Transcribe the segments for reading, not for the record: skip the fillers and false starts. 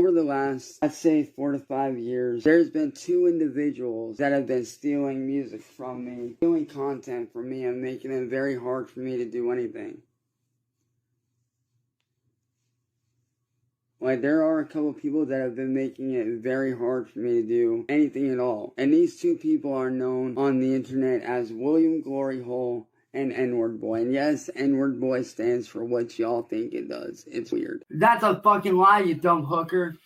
over the last, I'd say 4 to 5 years, there's been 2 individuals that have been stealing music from me, stealing content from me, and making it very hard for me to do anything. Like, there are a couple people that have been making it very hard for me to do anything at all. And these 2 people are known on the internet as William Glory Hole and N-Word Boy. And yes, N-Word Boy stands for what y'all think it does. It's weird. That's a fucking lie, you dumb hooker.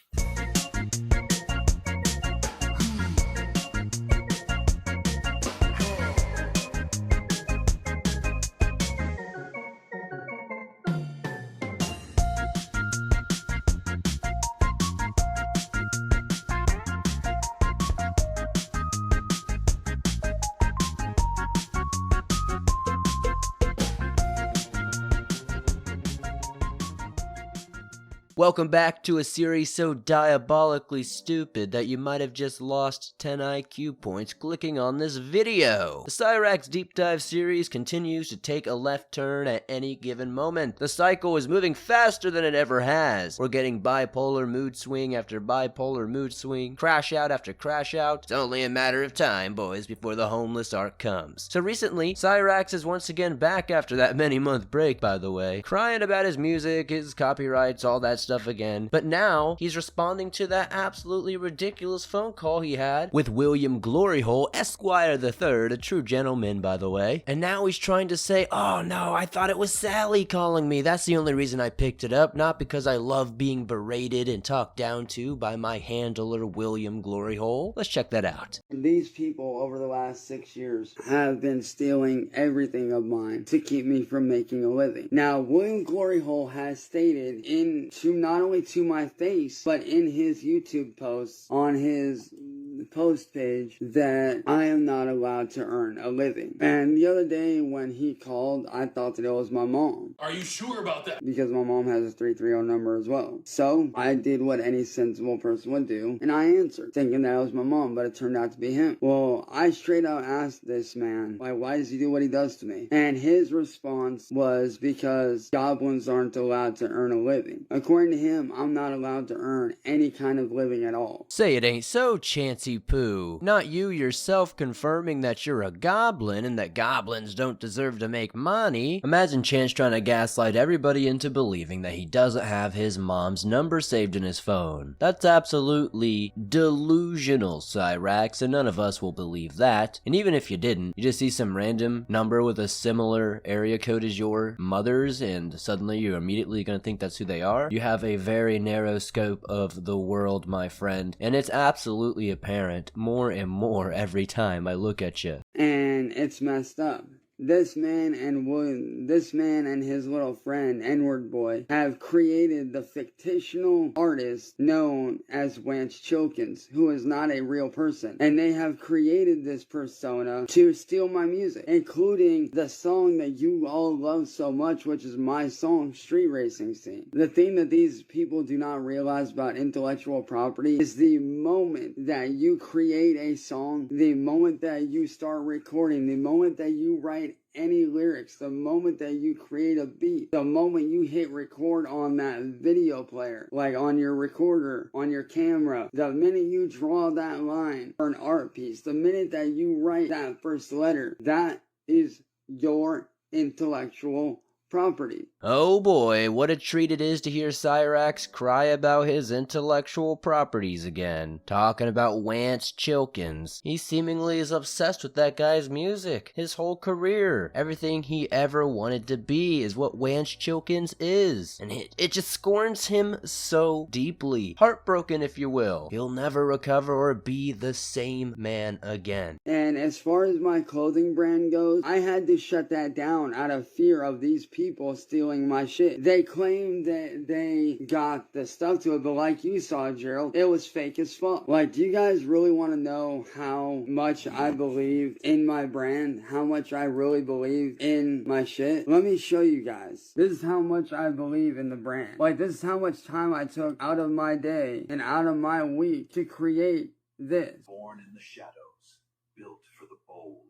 Welcome back to a series so diabolically stupid that you might have just lost 10 IQ points clicking on this video. The Cyraxx Deep Dive series continues to take a left turn at any given moment. The cycle is moving faster than it ever has. We're getting bipolar mood swing after bipolar mood swing, crash out after crash out. It's only a matter of time, boys, before the homeless arc comes. So recently, Cyraxx is once again back after that many-month break, by the way, crying about his music, his copyrights, all that stuff again, but now he's responding to that absolutely ridiculous phone call he had with William Gloryhole Esquire III, a true gentleman, by the way, and now he's trying to say, oh no, I thought it was Sally calling me. That's the only reason I picked it up, not because I love being berated and talked down to by my handler William Gloryhole. Let's check that out. These people over the last 6 years have been stealing everything of mine to keep me from making a living. Now, William Gloryhole has stated not only to my face, but in his YouTube posts on his post page that I am not allowed to earn a living. And the other day when he called, I thought that it was my mom. Are you sure about that? Because my mom has a 330 number as well. So I did what any sensible person would do, and I answered, thinking that it was my mom, but it turned out to be him. Well, I straight out asked this man, like, why does he do what he does to me? And his response was because goblins aren't allowed to earn a living. According to him, I'm not allowed to earn any kind of living at all. Say it ain't so, Chancy Poo. Not you yourself confirming that you're a goblin and that goblins don't deserve to make money. Imagine Chance trying to gaslight everybody into believing that he doesn't have his mom's number saved in his phone. That's absolutely delusional, Cyraxx, and none of us will believe that. And even if you didn't, you just see some random number with a similar area code as your mother's and suddenly you're immediately gonna think that's who they are. You have a very narrow scope of the world, my friend, and it's absolutely apparent more and more every time I look at you. And it's messed up. This man and his little friend, N-Word Boy, have created the fictional artist known as Wance Chilkins, who is not a real person. And they have created this persona to steal my music, including the song that you all love so much, which is my song, Street Racing Scene. The thing that these people do not realize about intellectual property is the moment that you create a song, the moment that you start recording, the moment that you write any lyrics, the moment that you create a beat, the moment you hit record on that video player, like on your recorder, on your camera, the minute you draw that line for an art piece, the minute that you write that first letter, that is your intellectual property. Oh boy, what a treat it is to hear Cyraxx cry about his intellectual properties again. Talking about Wance Chilkins. He seemingly is obsessed with that guy's music. His whole career. Everything he ever wanted to be is what Wance Chilkins is. And it just scorns him so deeply. Heartbroken, if you will. He'll never recover or be the same man again. And as far as my clothing brand goes, I had to shut that down out of fear of these people stealing my shit. They claim that they got the stuff to it, but like you saw, Gerald, it was fake as fuck. Like, do you guys really want to know how much I believe in my brand? How much I really believe in my shit? Let me show you guys. This is how much I believe in the brand. Like, this is how much time I took out of my day and out of my week to create this. Born in the shadows, built for the bold.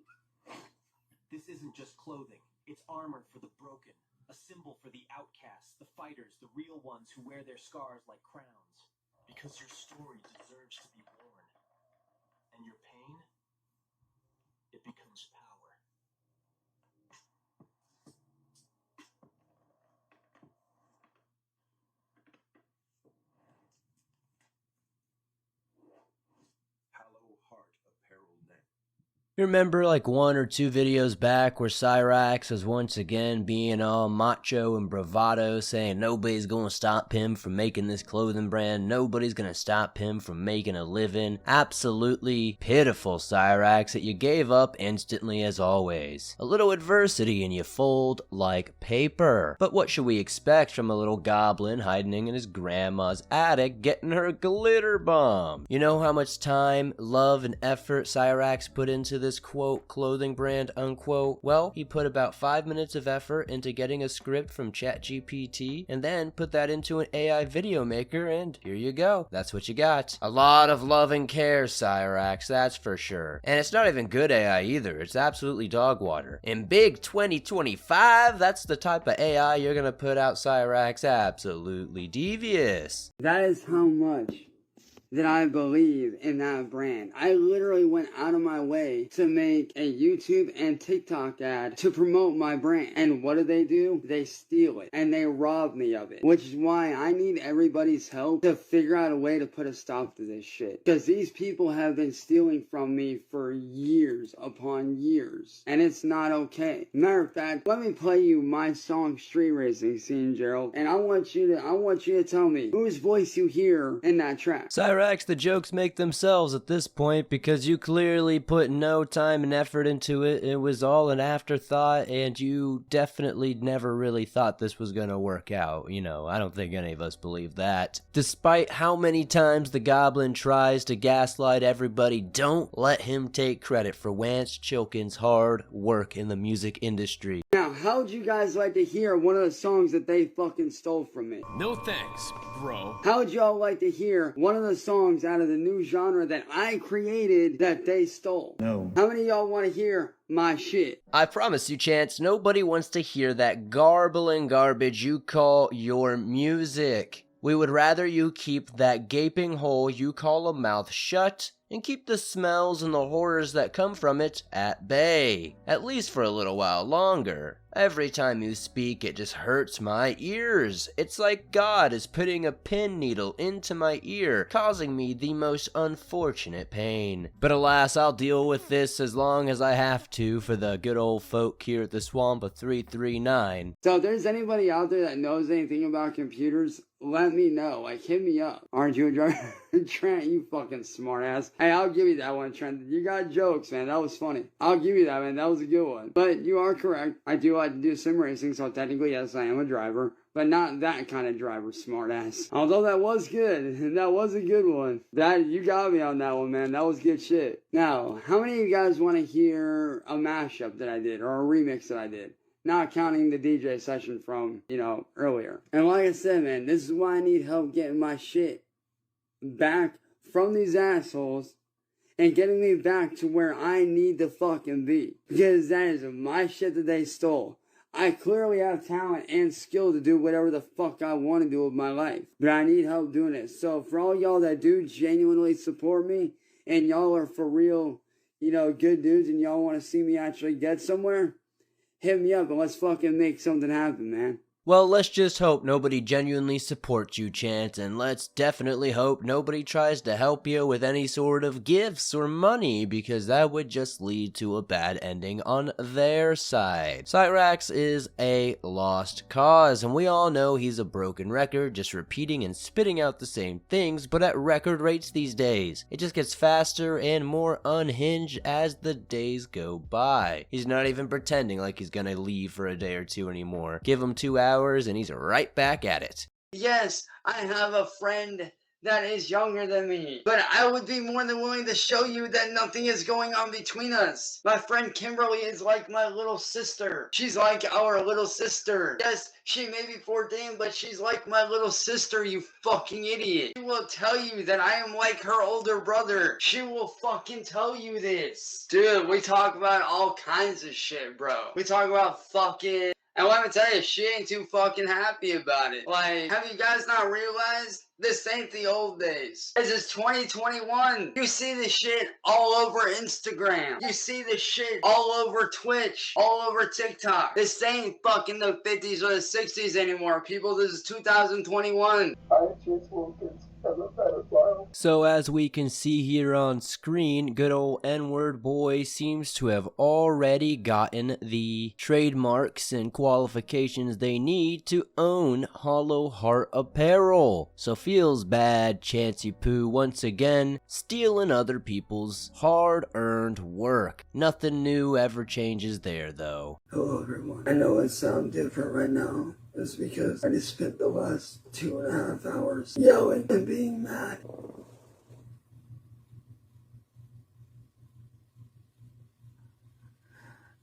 This isn't just clothing. It's armor for the broken, a symbol for the outcasts, the fighters, the real ones who wear their scars like crowns. Because your story deserves to be born. And your pain, it becomes power. Hallow heart apparel neck. You remember like 1 or 2 videos back where Cyraxx was once again being all macho and bravado, saying nobody's gonna stop him from making this clothing brand, nobody's gonna stop him from making a living. Absolutely pitiful, Cyraxx, that you gave up instantly as always. A little adversity and you fold like paper. But what should we expect from a little goblin hiding in his grandma's attic getting her glitter bomb? You know how much time, love, and effort Cyraxx put into this quote clothing brand unquote? Well, he put about 5 minutes of effort into getting a script from ChatGPT and then put that into an AI video maker, and here you go. That's what you got. A lot of love and care, Cyraxx, that's for sure. And it's not even good AI either. It's absolutely dog water. In big 2025, that's the type of AI you're gonna put out, Cyraxx. Absolutely devious. That is how much that I believe in that brand. I literally went out of my way to make a YouTube and TikTok ad to promote my brand. And what do? They steal it. And they rob me of it. Which is why I need everybody's help to figure out a way to put a stop to this shit. Because these people have been stealing from me for years upon years. And it's not okay. Matter of fact, let me play you my song Street Racing Scene, Gerald. And I want you to tell me whose voice you hear in that track. Cyraxx, the jokes make themselves at this point because you clearly put no time and effort into it. It was all an afterthought, and you definitely never really thought this was gonna work out. You know, I don't think any of us believe that. Despite how many times the Goblin tries to gaslight everybody, don't let him take credit for Wance Chilkin's hard work in the music industry. Now, how would you guys like to hear one of the songs that they fucking stole from me? No thanks, bro. How would y'all like to hear one of the songs out of the new genre that I created that they stole? No. How many of y'all want to hear my shit? I promise you, Chance, nobody wants to hear that garbling garbage you call your music. We would rather you keep that gaping hole you call a mouth shut and keep the smells and the horrors that come from it at bay. At least for a little while longer. Every time you speak, it just hurts my ears. It's like God is putting a pin needle into my ear, causing me the most unfortunate pain. But alas, I'll deal with this as long as I have to for the good old folk here at the Swamp of 339. So if there's anybody out there that knows anything about computers, let me know. Like, hit me up. Aren't you a driver? Trent, you fucking smartass. Hey, I'll give you that one, Trent. You got jokes, man. That was funny. I'll give you that, man. That was a good one. But you are correct. I do like to do sim racing, so technically, yes, I am a driver. But not that kind of driver, smartass. Although that was good. That was a good one. You got me on that one, man. That was good shit. Now, how many of you guys want to hear a mashup that I did, or a remix that I did? Not counting the DJ session from, earlier. And like I said, man, this is why I need help getting my shit back from these assholes and getting me back to where I need to fucking be. Because that is my shit that they stole. I clearly have talent and skill to do whatever the fuck I want to do with my life. But I need help doing it. So for all y'all that do genuinely support me, and y'all are for real, good dudes, and y'all want to see me actually get somewhere, hit me up and let's fucking make something happen, man. Well, let's just hope nobody genuinely supports you, Chance, and let's definitely hope nobody tries to help you with any sort of gifts or money, because that would just lead to a bad ending on their side. Cyraxx is a lost cause, and we all know he's a broken record, just repeating and spitting out the same things, but at record rates these days. It just gets faster and more unhinged as the days go by. He's not even pretending like he's gonna leave for a day or two anymore. Give him 2 hours and he's right back at it. Yes, I have a friend that is younger than me, but I would be more than willing to show you that nothing is going on between us. My friend Kimberly is like my little sister. She's like our little sister. Yes, she may be 14, but she's like my little sister, you fucking idiot. She will tell you that I am like her older brother. She will fucking tell you this. Dude, we talk about all kinds of shit, bro. We talk about fucking And let me tell you, she ain't too fucking happy about it. Like, have you guys not realized? This ain't the old days. This is 2021. You see this shit all over Instagram. You see this shit all over Twitch, all over TikTok. This ain't fucking the 50s or the 60s anymore, people. This is 2021. So as we can see here on screen, good old N-word boy seems to have already gotten the trademarks and qualifications they need to own Hollow Heart apparel. So feels bad, Chancey Poo once again stealing other people's hard-earned work. Nothing new ever changes there though. Hello everyone. I know I sound different right now. It's because I just spent the last 2.5 hours yelling and being mad.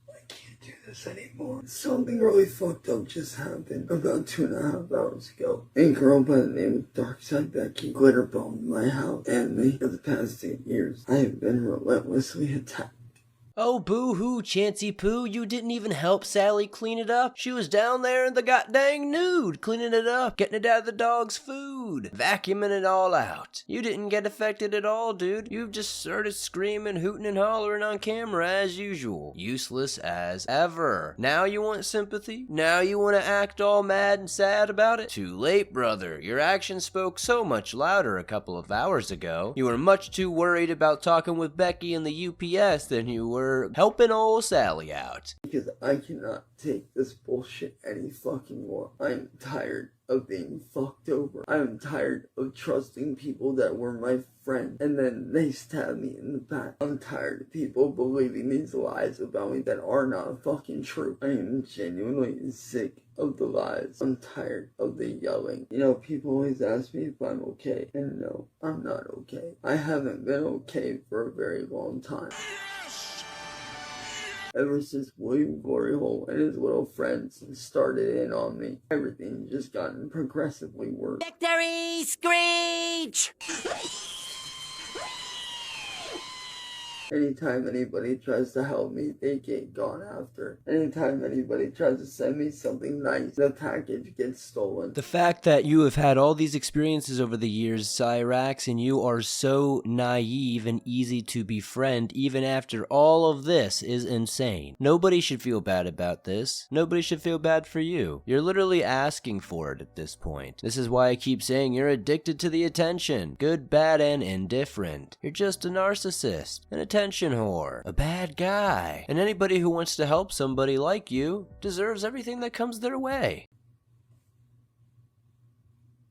I can't do this anymore. Something really fucked up just happened about 2.5 hours ago. A girl by the name of Darkside Becky glitterboned my house and me. For the past 8 years, I have been relentlessly attacked. Oh, boo-hoo, Chancey Poo, you didn't even help Sally clean it up. She was down there in the goddamn nude, cleaning it up, getting it out of the dog's food, vacuuming it all out. You didn't get affected at all, dude. You just started screaming, hooting, and hollering on camera as usual. Useless as ever. Now you want sympathy? Now you want to act all mad and sad about it? Too late, brother. Your actions spoke so much louder a couple of hours ago. You were much too worried about talking with Becky in the UPS than you were helping old Sally out. Because I cannot take this bullshit any fucking more. I'm tired of being fucked over. I'm tired of trusting people that were my friend and then they stab me in the back. I'm tired of people believing these lies about me that are not fucking true. I am genuinely sick of the lies. I'm tired of the yelling. You know, people always ask me if I'm okay, and no, I'm not okay. I haven't been okay for a very long time. Ever since William Glory Hole and his little friends started in on me, everything's just gotten progressively worse. Victory Screech! Anytime anybody tries to help me, they get gone after. Anytime anybody tries to send me something nice, the package gets stolen. The fact that you have had all these experiences over the years, Cyraxx, and you are so naive and easy to befriend even after all of this is insane. Nobody should feel bad about this. Nobody should feel bad for you. You're literally asking for it at this point. This is why I keep saying you're addicted to the attention. Good, bad, and indifferent. You're just a narcissist. An attention whore, a bad guy, and anybody who wants to help somebody like you deserves everything that comes their way.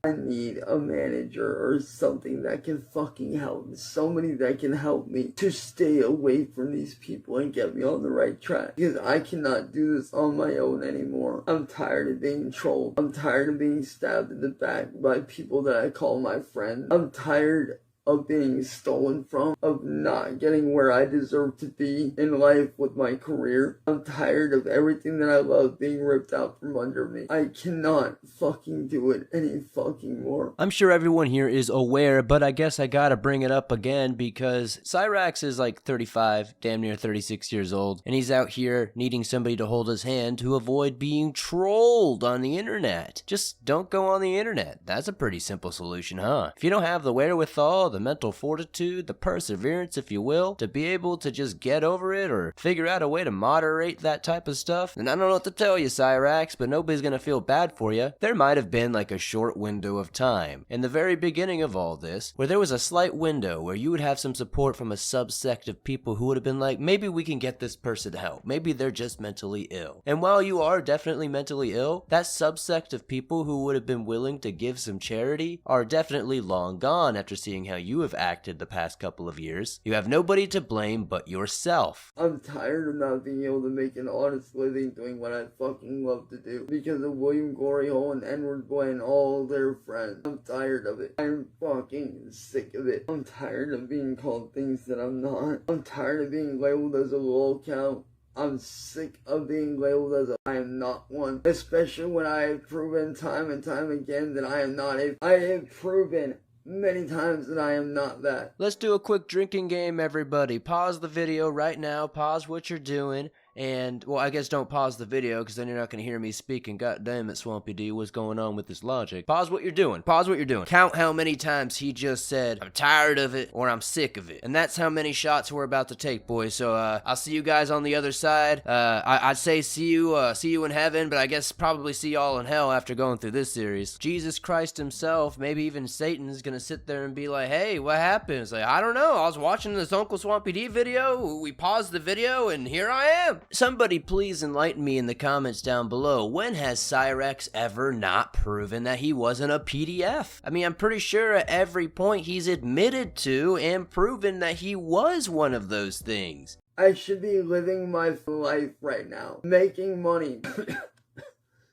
I need a manager or something that can fucking help me. Somebody that can help me to stay away from these people and get me on the right track. Because I cannot do this on my own anymore. I'm tired of being trolled. I'm tired of being stabbed in the back by people that I call my friends. I'm tired of being stolen from, of not getting where I deserve to be in life with my career. I'm tired of everything that I love being ripped out from under me. I cannot fucking do it any fucking more. I'm sure everyone here is aware, but I guess I gotta bring it up again because Cyraxx is like 35, damn near 36 years old, and he's out here needing somebody to hold his hand to avoid being trolled on the internet. Just don't go on the internet. That's a pretty simple solution, huh? If you don't have the wherewithal, the mental fortitude, the perseverance, if you will, to be able to just get over it or figure out a way to moderate that type of stuff, and I don't know what to tell you, Cyraxx, but nobody's gonna feel bad for you. There might have been like a short window of time in the very beginning of all this where there was a slight window where you would have some support from a subsect of people who would have been like, maybe we can get this person help. Maybe they're just mentally ill. And while you are definitely mentally ill, that subsect of people who would have been willing to give some charity are definitely long gone after seeing how you have acted the past couple of years. You have nobody to blame but yourself. I'm tired of not being able to make an honest living doing what I fucking love to do because of William Glory Hole and N-word boy and all their friends. I'm tired of it. I'm fucking sick of it. I'm tired of being called things that I'm not. I'm tired of being labeled as a Lolcow. I'm sick of being labeled as I am not one, especially when I have proven time and time again that I am not I have proven many times that I am not that. Let's do a quick drinking game, everybody. Pause the video right now, pause what you're doing, And, well, I guess don't pause the video, because then you're not going to hear me speaking. God damn it, Swampy D, what's going on with this logic? Pause what you're doing. Pause what you're doing. Count how many times he just said, I'm tired of it, or I'm sick of it. And that's how many shots we're about to take, boys. So, I'll see you guys on the other side. I'd say see you in heaven, but I guess probably see y'all in hell after going through this series. Jesus Christ himself, maybe even Satan, is going to sit there and be like, hey, what happened? It's like, I don't know. I was watching this Uncle Swampy D video. We paused the video, and here I am. Somebody please enlighten me in the comments down below. When has Cyraxx ever not proven that he wasn't a PDF? I mean, I'm pretty sure at every point he's admitted to and proven that he was one of those things. I should be living my life right now, making money,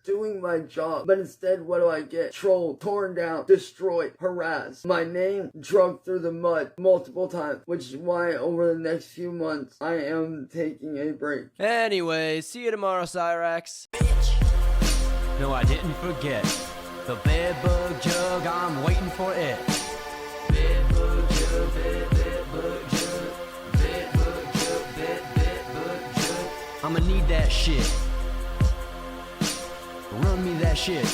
doing my job, but instead what do I get? Trolled, torn down, destroyed, harassed, my name dragged through the mud multiple times, which is why over the next few months I am taking a break. Anyway, see you tomorrow, Cyraxx. No, I didn't forget. The bedbug jug, I'm waiting for it. Bedbug jug, bedbug jug, bedbug jug, bedbug jug. I'ma need that shit. Run me that shit.